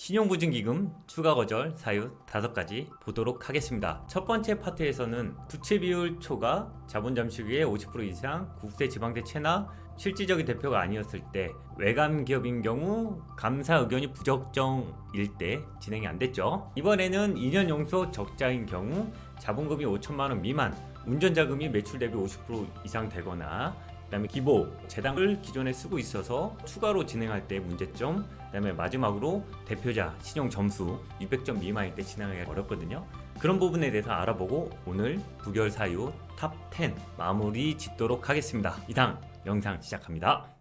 신용보증기금 추가 거절 사유 5가지 보도록 하겠습니다. 첫 번째 파트에서는 부채 비율 초과, 자본 잠식위의 50% 이상, 국세 지방대 체납, 실질적인 대표가 아니었을 때, 외감 기업인 경우 감사 의견이 부적정일 때 진행이 안 됐죠. 이번에는 2년 용서 적자인 경우 자본금이 5천만 원 미만, 운전자금이 매출 대비 50% 이상 되거나, 그다음에 기보, 재단을 기존에 쓰고 있어서 추가로 진행할 때 문제점, 그다음에 마지막으로 대표자 신용 점수 600점 미만일 때 진행하기가 어렵거든요. 그런 부분에 대해서 알아보고 오늘 부결 사유 탑 10 마무리 짓도록 하겠습니다. 이상 영상 시작합니다.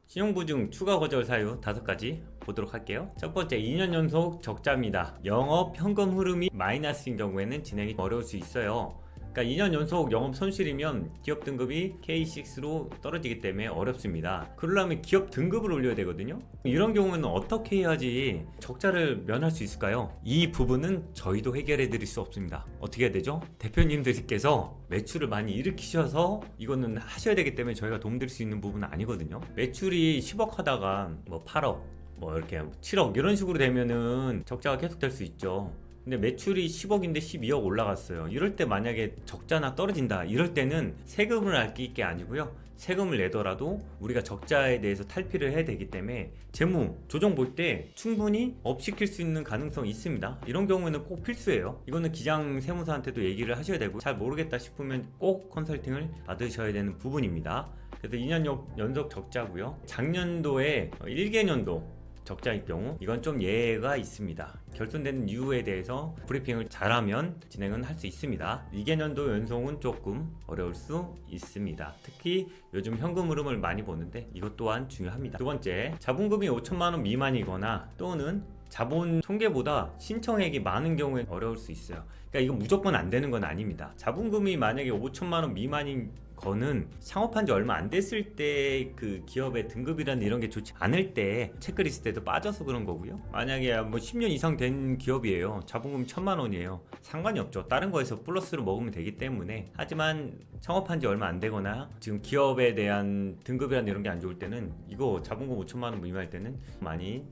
신용보증 추가 거절 사유 5가지 보도록 할게요. 첫 번째, 2년 연속 적자입니다. 영업 현금 흐름이 마이너스인 경우에는 진행이 어려울 수 있어요. 그러니까 2년 연속 영업 손실이면 기업 등급이 K6로 떨어지기 때문에 어렵습니다. 그러려면 기업 등급을 올려야 되거든요. 이런 경우에는 어떻게 해야지 적자를 면할 수 있을까요? 이 부분은 저희도 해결해 드릴 수 없습니다. 어떻게 해야 되죠? 대표님들께서 매출을 많이 일으키셔서 이거는 하셔야 되기 때문에 저희가 도움드릴 수 있는 부분은 아니거든요. 매출이 10억 하다가 뭐 8억 뭐 이렇게 7억 이런 식으로 되면은 적자가 계속 될 수 있죠. 근데 매출이 10억인데 12억 올라갔어요. 이럴 때 만약에 적자나 떨어진다, 이럴 때는 세금을 아낄 게 아니고요, 세금을 내더라도 우리가 적자에 대해서 탈피를 해야 되기 때문에 재무 조정 볼 때 충분히 업시킬 수 있는 가능성이 있습니다. 이런 경우에는 꼭 필수예요. 이거는 기장 세무사한테도 얘기를 하셔야 되고, 잘 모르겠다 싶으면 꼭 컨설팅을 받으셔야 되는 부분입니다. 그래서 2년 연속 적자고요. 작년도에 1개년도 적자일 경우 이건 좀 예외가 있습니다. 결손되는 이유에 대해서 브리핑을 잘하면 진행은 할 수 있습니다. 2개년도 연속은 조금 어려울 수 있습니다. 특히 요즘 현금 흐름을 많이 보는데 이것 또한 중요합니다. 두 번째, 자본금이 5천만 원 미만이거나 또는 자본 총계보다 신청액이 많은 경우에 어려울 수 있어요. 그러니까 이건 무조건 안 되는 건 아닙니다. 자본금이 만약에 5천만 원 미만인 거는 창업한 지 얼마 안 됐을 때 그 기업의 등급이라는 이런 게 좋지 않을 때 체크리스트에도 빠져서 그런 거고요. 만약에 뭐 10년 이상 된 기업이에요. 자본금 1,000만 원이에요. 상관이 없죠. 다른 거에서 플러스를 먹으면 되기 때문에. 하지만 창업한 지 얼마 안 되거나 지금 기업에 대한 등급이라는 이런 게 안 좋을 때는 이거 자본금 5천만 원 미만일 때는 많이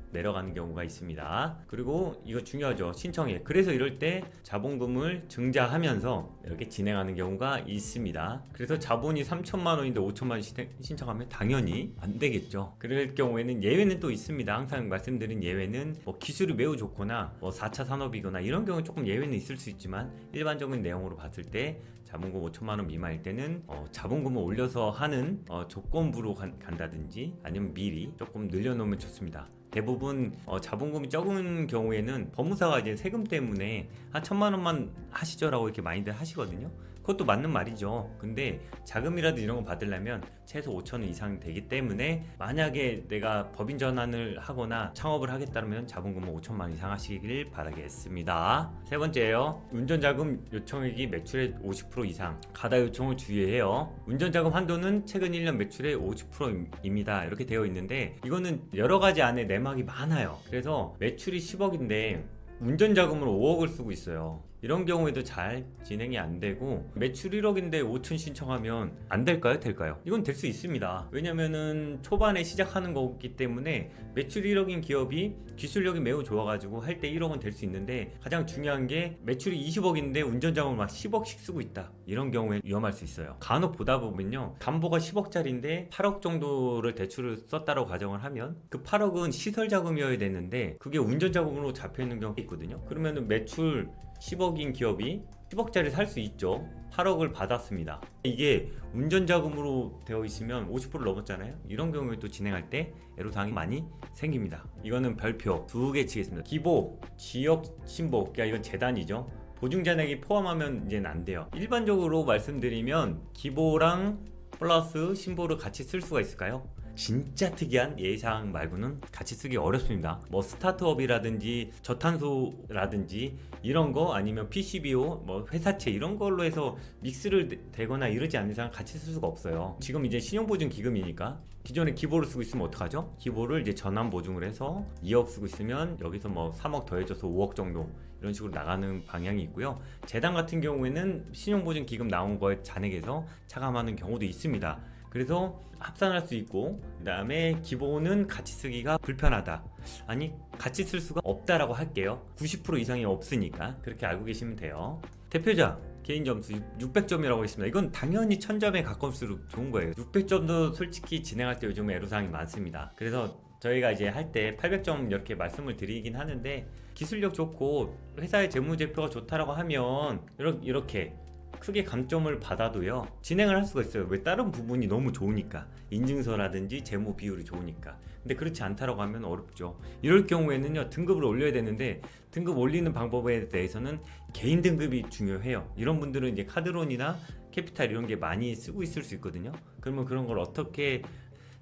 내려가는 경우가 있습니다. 그리고 이거 중요하죠. 신청액. 그래서 이럴 때 자본금을 증자하면서 이렇게 진행하는 경우가 있습니다. 그래서 자본이 3천만 원인데 5천만 원 신청하면 당연히 안 되겠죠. 그럴 경우에는 예외는 또 있습니다. 항상 말씀드린 예외는 뭐 기술이 매우 좋거나 뭐 4차 산업이거나 이런 경우는 조금 예외는 있을 수 있지만, 일반적인 내용으로 봤을 때 자본금 5천만 원 미만일 때는 자본금을 올려서 하는 조건부로 간다든지 아니면 미리 조금 늘려놓으면 좋습니다. 대부분 자본금이 적은 경우에는 법무사가 이제 세금 때문에 한 1,000만 원만 하시죠라고 이렇게 많이들 하시거든요. 그것도 맞는 말이죠. 근데 자금이라도 이런 거 받으려면 최소 5천 원 이상 되기 때문에, 만약에 내가 법인 전환을 하거나 창업을 하겠다면 자본금은 5천만 원 이상 하시길 바라겠습니다. 세 번째예요. 운전자금 요청액이 매출의 50% 이상 가다 요청을 주의해요. 운전자금 한도는 최근 1년 매출의 50%입니다. 이렇게 되어 있는데 이거는 여러 가지 안에 내막이 많아요. 그래서 매출이 10억인데 운전자금으로 5억을 쓰고 있어요. 이런 경우에도 잘 진행이 안 되고, 매출 1억인데 5천 신청하면 안 될까요? 될까요? 이건 될 수 있습니다. 왜냐면은 초반에 시작하는 거기 때문에 매출 1억인 기업이 기술력이 매우 좋아가지고 할 때 1억은 될 수 있는데, 가장 중요한 게 매출이 20억인데 운전자금을 막 10억씩 쓰고 있다. 이런 경우에 위험할 수 있어요. 간혹 보다 보면요, 담보가 10억짜리인데 8억 정도를 대출을 썼다고 가정을 하면 그 8억은 시설 자금이어야 되는데 그게 운전자금으로 잡혀있는 경우가 있거든요. 그러면은 매출 10억인 기업이 10억짜리 살 수 있죠. 8억을 받았습니다. 이게 운전자금으로 되어 있으면 50%를 넘었잖아요. 이런 경우에 또 진행할 때 애로사항이 많이 생깁니다. 이거는 별표 2개 치겠습니다. 기보, 지역 신보, 그러니까 이건 재단이죠. 보증잔액이 포함하면 이제는 안 돼요. 일반적으로 말씀드리면 기보랑 플러스 신보를 같이 쓸 수가 있을까요? 진짜 특이한 예사항 말고는 같이 쓰기 어렵습니다. 뭐 스타트업이라든지 저탄소라든지 이런 거, 아니면 PCBO, 뭐 회사채 이런 걸로 해서 믹스를 되거나 이러지 않는 이상 같이 쓸 수가 없어요. 지금 이제 신용보증 기금이니까 기존에 기보를 쓰고 있으면 어떡하죠? 기보를 이제 전환 보증을 해서 2억 쓰고 있으면 여기서 뭐 3억 더해줘서 5억 정도 이런 식으로 나가는 방향이 있고요. 재단 같은 경우에는 신용보증 기금 나온 거에 잔액에서 차감하는 경우도 있습니다. 그래서 합산할 수 있고, 그 다음에 기본은 같이 쓰기가 불편하다, 아니 같이 쓸 수가 없다라고 할게요. 90% 이상이 없으니까 그렇게 알고 계시면 돼요. 대표작 개인 점수 600점이라고 했습니다. 이건 당연히 1000점에 가까울수록 좋은 거예요. 600점도 솔직히 진행할 때 요즘 애로사항이 많습니다. 그래서 저희가 이제 할 때 800점 이렇게 말씀을 드리긴 하는데, 기술력 좋고 회사의 재무제표가 좋다라고 하면 이렇게 크게 감점을 받아도요 진행을 할 수가 있어요. 왜? 다른 부분이 너무 좋으니까, 인증서라든지 재무 비율이 좋으니까. 근데 그렇지 않다라고 하면 어렵죠. 이럴 경우에는요 등급을 올려야 되는데, 등급 올리는 방법에 대해서는 개인 등급이 중요해요. 이런 분들은 이제 카드론이나 캐피탈 이런 게 많이 쓰고 있을 수 있거든요. 그러면 그런 걸 어떻게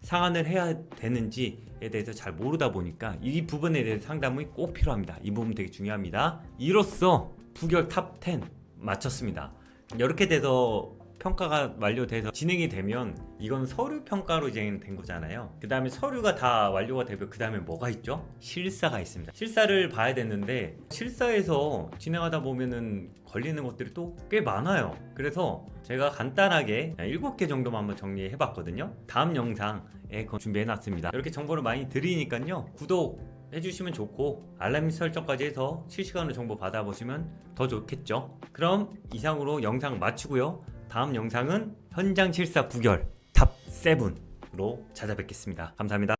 상환을 해야 되는지에 대해서 잘 모르다 보니까 이 부분에 대해서 상담이 꼭 필요합니다. 이 부분 되게 중요합니다. 이로써 부결 탑 10 마쳤습니다. 이렇게 돼서 평가가 완료돼서 진행이 되면 이건 서류 평가로 진행된 거잖아요. 그 다음에 서류가 다 완료가 되면 그 다음에 뭐가 있죠? 실사가 있습니다. 실사를 봐야 되는데, 실사에서 진행하다 보면은 걸리는 것들이 또 꽤 많아요. 그래서 제가 간단하게 7개 정도만 한번 정리해 봤거든요. 다음 영상에 준비해 놨습니다. 이렇게 정보를 많이 드리니까요 구독 해주시면 좋고, 알람 설정까지 해서 실시간으로 정보 받아보시면 더 좋겠죠. 그럼 이상으로 영상 마치고요, 다음 영상은 현장 실사 부결 탑 7로 찾아뵙겠습니다. 감사합니다.